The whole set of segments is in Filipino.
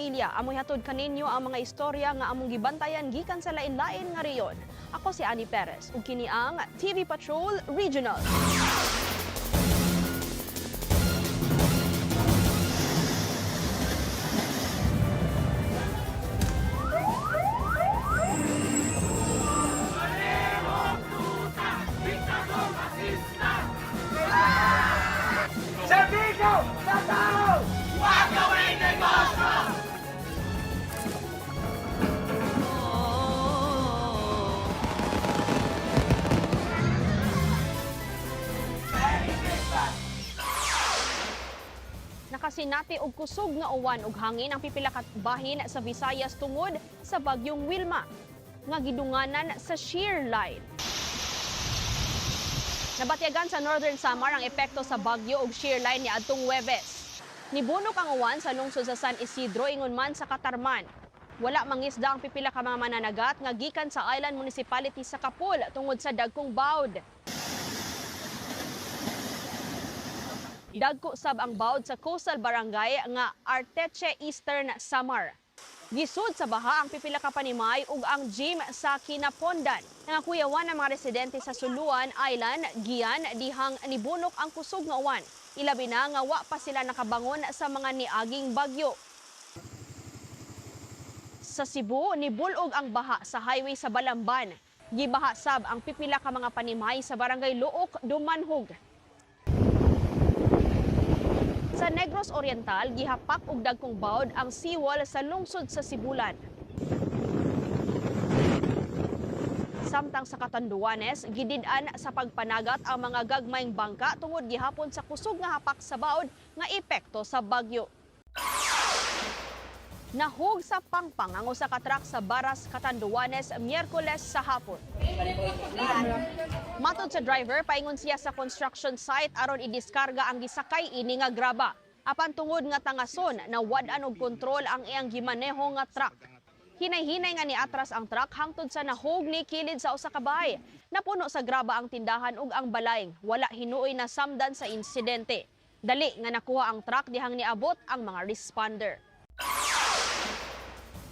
pamilya, amoy hatod kaninyo ang mga istorya nga among gibantayan gikan sa lain-lain nga reyon. Ako si Annie Perez ug kini ang TV Patrol Regional. Servicio sa tao! Huwag gawing negosyo! Nakasinati og kusog nga uwan ug hangin ang pipila ka bahin sa Visayas tungod sa bagyong Wilma nga gidunganan sa shear line. Nabatyagan sa Northern Samar ang epekto sa bagyo ug shear line niadtong Huwebes. Nibunok ang uwan sa lungsod sa San Isidro ingon man sa Katarman. Wala mangisda ang pipila ka mga mananagat nga gikan sa Island Municipality sa Kapul tungod sa dagkong bawd. Dagko sab ang bawd sa coastal barangay nga Arteche Eastern Samar. Gisud sa baha ang pipila ka panimay ug ang gym sa Kinapondan. Nangakuyawan ang mga residente sa Suluan Island, Gian, dihang nibunok ang kusog nga uwan. Ilabi na nga wa pa sila nakabangon sa mga niaging bagyo. Sa Cebu, nibulog ang baha sa highway sa Balamban. Gibaha sab ang pipila ka mga panimay sa barangay Luok, Dumanhog. Sa Negros Oriental, gihapak og dagkong bawd ang seawall sa lungsod sa Sibulan. Samtang sa Catanduanes, gidid-an sa pagpanagat ang mga gagmayng bangka tungod gihapon sa kusog nga hapak sa bawd nga epekto sa bagyo. Nahug sa pangpang ang usa ka truck sa Baras, Catanduanes, Miyerkules sa hapon. Matod sa driver, paingon siya sa construction site aron idiskarga ang gisakay ini nga graba. Apan tungod nga tangason na wad-an og kontrol ang iyang gimaneho nga truck. Hinay-hinay nga niatras ang truck hangtod sa nahug ni kilid sa usa ka bahay. Napuno sa graba ang tindahan ug ang balay. Wala hinuoy na samdan sa insidente. Dali nga nakuha ang truck dihang niabot ang mga responder.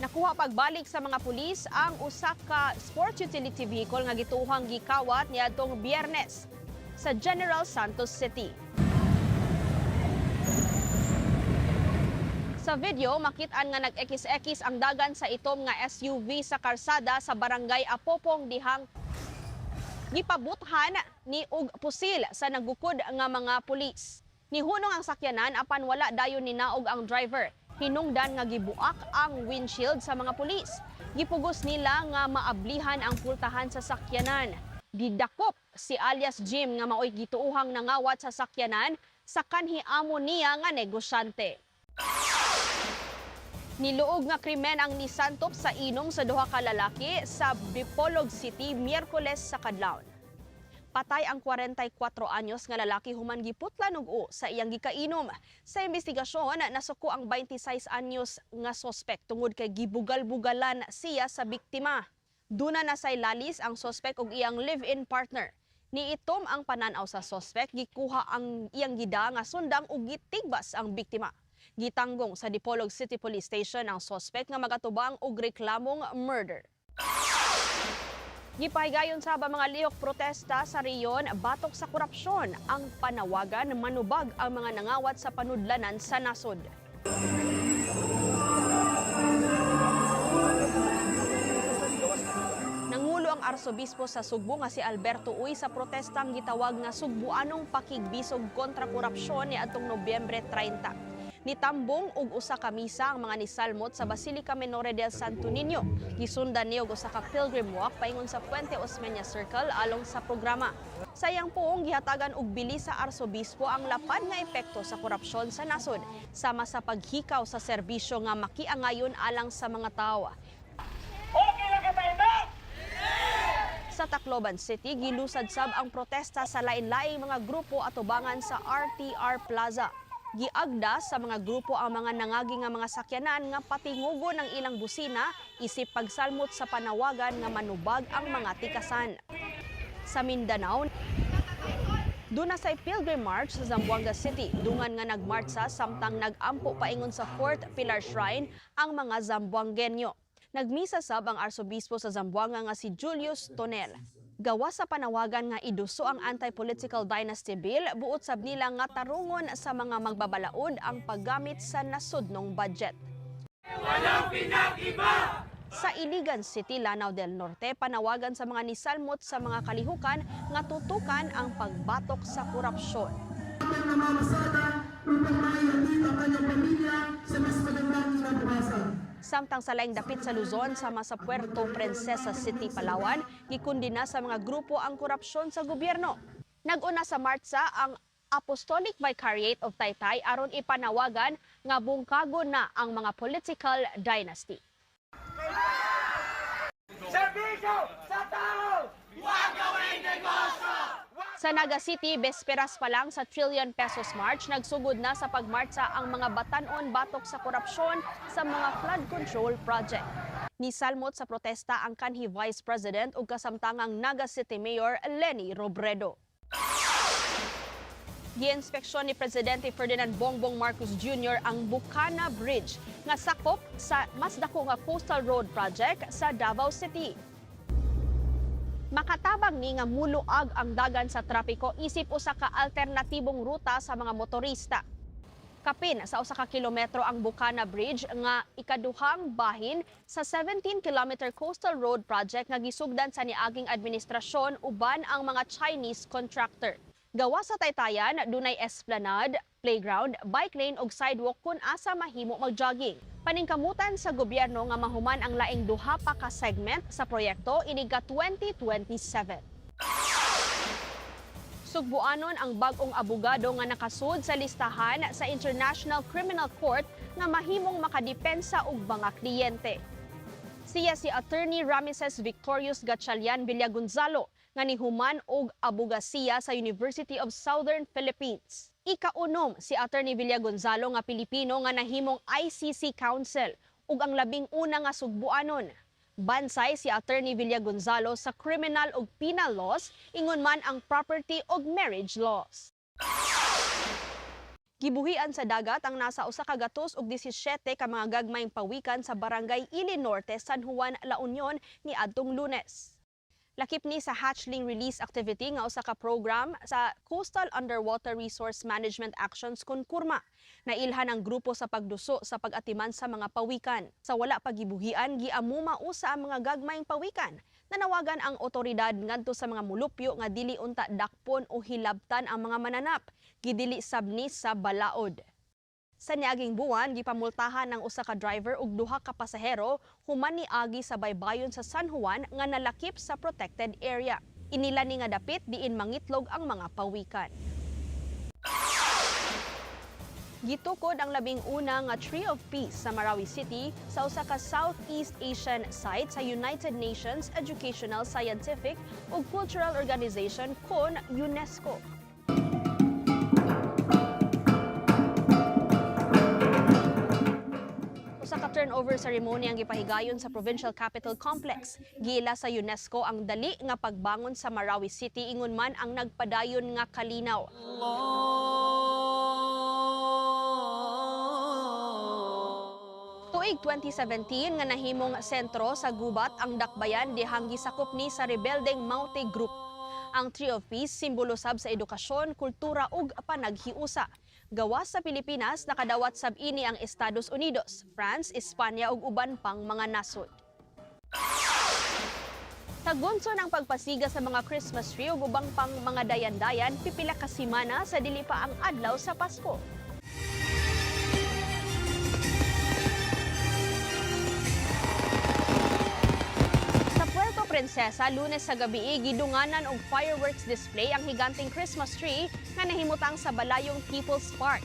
Nakuha pagbalik sa mga pulis ang usa ka sports utility vehicle nga gituhang gikawat niadtong Biyernes sa General Santos City. Sa video, makit-an nga nag-ekis-ekis ang dagan sa itom nga SUV sa karsada sa barangay Apopong dihang gipabuthan ni og pusil sa nagukod nga mga pulis. Nihunong ang sakyanan apan wala dayon ninaog ang driver. Hinungdan nga gibuak ang windshield sa mga pulis. Gipugos nila nga maablihan ang pultahan sa sakyanan. Didakop si alias Jim nga maoy gituuhang nangawat sa sakyanan sa kanhi amo niya nga negosyante. Niluog nga krimen ang nisantop sa inom sa duha ka lalaki sa Bacolod City Miyerkules sa kadlawon. Patay ang 44 anyos nga lalaki human giputlan og sa iyang gikainom. Sa investigasyon, nasuko ang 26 anyos nga sospek tungod kay gibugal-bugalan siya sa biktima. Duna na say lalis ang sospek og iyang live-in partner. Niitom ang pananaw sa sospek, gikuha ang iyang gida nga sundang ug gitigbas ang biktima. Gitanggong sa Dipolog City Police Station ang sospek nga magatubang og reklamong murder. Gipahigayon sa mga lihok protesta sa reyon batok sa korupsyon ang panawagan manubag ang mga nangawat sa panudlanan sa nasod. Nangulo ang Arsobispo sa Sugbo nga si Alberto Uy sa protestang gitawag nga Sugbuanong pakigbisog kontra korupsyon niadtong Nobyembre 30. Nitambong og usa ka misa ang mga nisalmot sa Basilica Menore del Santo Niño. Gisundan niya og usa ka pilgrim walk paingon sa Puente Osmeña Circle along sa programa. Sayang poong gihatagan og bili sa Arsobispo ang lapad nga epekto sa korupsyon sa nasod sama sa paghikaw sa serbisyo nga makiangayon alang sa mga tao. Okay lang ka tayo na! Sa Tacloban City, gilusad sab ang protesta sa lain-laing mga grupo atubangan sa RTR Plaza. Giagda sa mga grupo ang mga nangagi nga mga sakyanan nga patingugo ng ilang busina isip pagsalmot sa panawagan nga manubag ang mga tikasan. Sa Mindanao, Duna sa Pilgrim March sa Zamboanga City, dungan nga nagmartsa samtang nagampo paingon sa Fourth Pillar Shrine ang mga Zamboangenyo. Nagmisa sab ang Arsobispo sa Zamboanga nga si Julius Tonel. Gawa sa panawagan nga iduso ang anti-political dynasty bill, buot sab nila nga tarungon sa mga magbabalaod ang paggamit sa nasudnong budget. Walang pinag-iba! Sa Iligan City, Lanao del Norte, panawagan sa mga nisalmot sa mga kalihukan nga tutukan ang pagbatok sa korupsyon. Ang namamasada upang maihatid ang kanyang pamilya sa mas magandang kinabukasan. Samtang sa laing dapit sa Luzon, sama sa Puerto Princesa City, Palawan, gikundina sa mga grupo ang korupsyon sa gobyerno. Nag-una sa martsa ang Apostolic Vicariate of Taytay aron ipanawagan nga bungkago na ang mga political dynasty. Serbisyo sa tao! Huwag gawing negosyo! Sa Naga City, besperas pa lang sa Trillion Pesos March, nagsugod na sa pagmartsa ang mga batanon batok sa korupsyon sa mga flood control project. Nisalmot sa protesta ang kanhi Vice President ug kasamtangang Naga City Mayor Leni Robredo. Giinspeksyon ni Presidente Ferdinand Bongbong Marcos Jr. ang Bukana Bridge nga sakop sa mas dako nga coastal road project sa Davao City. Makatabang ni nga muluag ang dagan sa trapiko isip usa ka alternatibong ruta sa mga motorista. Kapin sa usa ka kilometro ang Bukana Bridge nga ikaduhang bahin sa 17-kilometer coastal road project nga gisugdan sa niaging administrasyon uban ang mga Chinese contractor. Gawa sa Taytayan, dunay esplanade, playground, bike lane ug sidewalk kung asa mahimo mag-jogging. Paningkamutan sa gobyerno nga mahuman ang laing duha pa ka segment sa proyekto iniga 2027. Sugbuanon ang bag-ong abogado nga nakasud sa listahan sa International Criminal Court nga mahimong makadepensa og mga kliyente. Siya si Attorney Ramesses Victorious Gatchalian Villagonzalo nga nihuman og abogasiya sa University of Southern Philippines. Ikaunom si Attorney Villagonzalo nga Pilipino nga nahimong ICC Counsel ug ang labing una nga sugbuanon. Bansay si Attorney Villagonzalo sa criminal ug penal laws, ingon man ang property ug marriage laws. Gibuhian sa dagat ang nasa usa ka gatos ug 17 ka mga gagmayng pawikan sa barangay Ili Norte, San Juan, La Union ni adtong Lunes. Lakip ni sa hatchling release activity nga usa ka program sa Coastal Underwater Resource Management Actions kun KURMA. Nailhan ang grupo sa pagduso sa pag-atiman sa mga pawikan. Sa wala pagibuhian, giamuma usa ang mga gagmayng pawikan. Nanawagan ang otoridad ngadto sa mga mulupyo nga dili unta dakpon o hilabtan ang mga mananap. Gidili sabni sa balaod. Sa niaging buwan, gipamultahan ng usa ka driver ug duha ka pasahero human niagi sa baybayon sa San Juan nga nalakip sa protected area. Inila ni nga dapit diin mangitlog ang mga pawikan. Gitukod ang labing una nga Tree of Peace sa Marawi City sa usa ka Southeast Asian site sa United Nations Educational, Scientific ug Cultural Organization kon UNESCO. Usa ka turnover ceremony ang gipahigayon sa Provincial Capital Complex. Gila sa UNESCO ang dali nga pagbangon sa Marawi City, ingon man ang nagpadayon nga kalinaw. Tuig 2017 nga nahimong sentro sa gubat ang dakbayan dihang gisakop ni sa rebeldeng Maute Group. Ang Tree of Peace simbolo sab sa edukasyon, kultura ug panaghiusa. Gawas sa Pilipinas, nakadawat sab ini ang Estados Unidos, France, Espanya ug uban pang mga nasod. Tagunso ng pagpasiga sa mga Christmas tree ug ubang pang mga dayan-dayan, pipila ka semana sa dili pa ang adlaw sa Pasko. Sa Puerto Princesa, Lunes sa gabi, gidunganan og fireworks display ang higanteng Christmas tree nga nahimutang sa Balayong People's Park.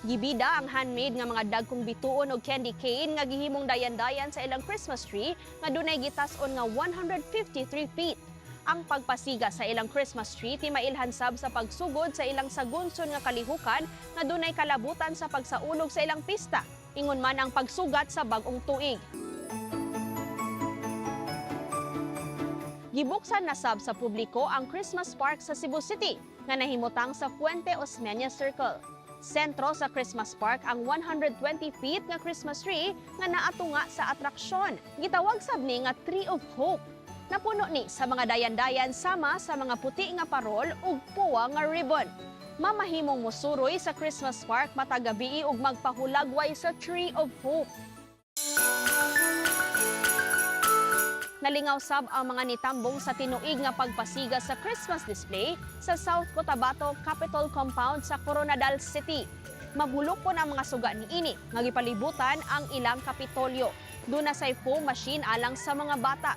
Gibida ang handmade nga mga dagkong bituon og candy cane nga gihimong dayan-dayan sa ilang Christmas tree nga dunay gitas-on nga 153 feet. Ang pagpasiga sa ilang Christmas tree timailhan sab sa pagsugod sa ilang sagunson nga kalihukan nga dunay kalabutan sa pagsaulog sa ilang pista. Ingon man ang pagsugat sa bag-ong tuig. Gibuksan na sab sa publiko ang Christmas Park sa Cebu City. nga nahimutang sa Puente Osmeña Circle. Sentro sa Christmas Park ang 120 feet nga Christmas tree nga naatunga sa atraksyon. Gitawag sab ni nga Tree of Hope. Napuno ni sa mga dayan-dayan sama sa mga puti nga parol ug puwa nga ribbon. Mamahimong mosuroy sa Christmas Park matag gabi ug magpahulagway sa Tree of Hope. Nalingaw sab ang mga nitambong sa tinuig nga pagpasiga sa Christmas display sa South Cotabato Capitol Compound sa Coronadal City. Mabulok po ang mga suga niini nga gipalibutan ang ilang kapitolyo. Duna say foam machine alang sa mga bata.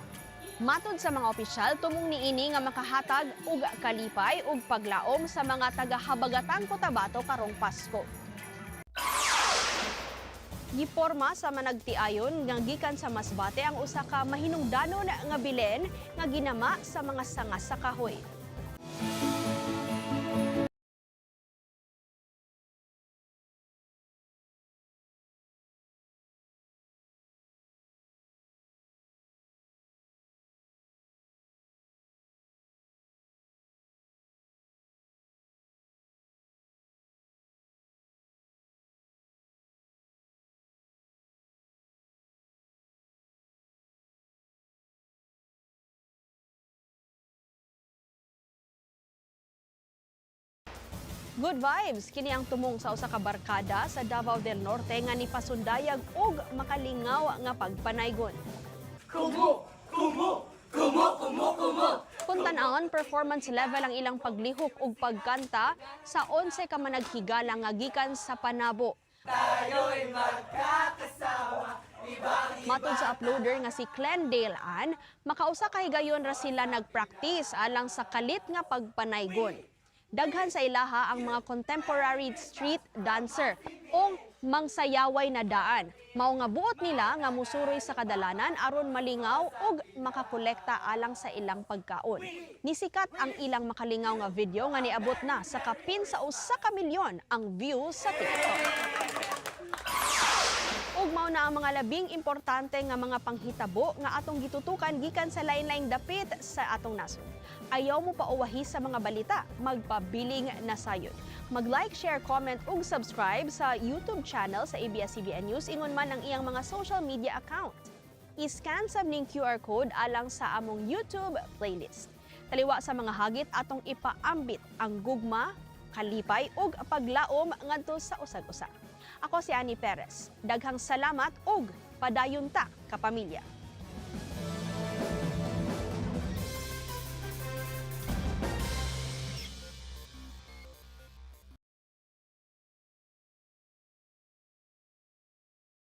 Matod sa mga opisyal, tumong niini nga makahatag og kalipay ug paglaom sa mga taga-habagatan Cotabato karong Pasko. Giporma sa managtiayon nga gikan sa Masbate ang usa ka mahinungdanon nga bilen nga ginama sa mga sanga sa kahoy. Good vibes kini ang tumong sa usa ka barkada sa Davao del Norte nga nipasundayag og makalingaw nga pagpanaygon. Kumo! Kumo! Kumo! Kumo! Kumo! Kung tan-awon, performance level ang ilang paglihok ug pagkanta sa 11 ka managhigala nga gikan sa Panabo. Tayo'y magkakasama. Matod sa uploader nga si Glendale Ann, makausa ka higayon ra sila nagpractice alang sa kalit nga pagpanaygon. Daghan sa ilaha ang mga contemporary street dancer o mangsayaway na daan. Mao nga buot nila nga musuroy sa kadalanan aron malingaw ug makakolekta alang sa ilang pagkaon. Nisikat ang ilang makalingaw nga video nga niabot na sa kapin sa 1 ka milyon ang views sa TikTok. Ug mao na ang mga labing importante nga mga panghitabo nga atong gitutukan gikan sa lain-laing dapit sa atong nasod. Ayaw mo pa uwahi sa mga balita, magpabiling na sayod. Mag-like, share, comment ug subscribe sa YouTube channel sa ABS-CBN News ingon man ang iyang mga social media account. I-scan sab ning QR code alang sa among YouTube playlist. Taliwa sa mga hagit atong ipaambit ang gugma, kalipay ug paglaom ngadto sa usag-usa. Ako si Annie Perez. Daghang salamat ug padayon ta kapamilya.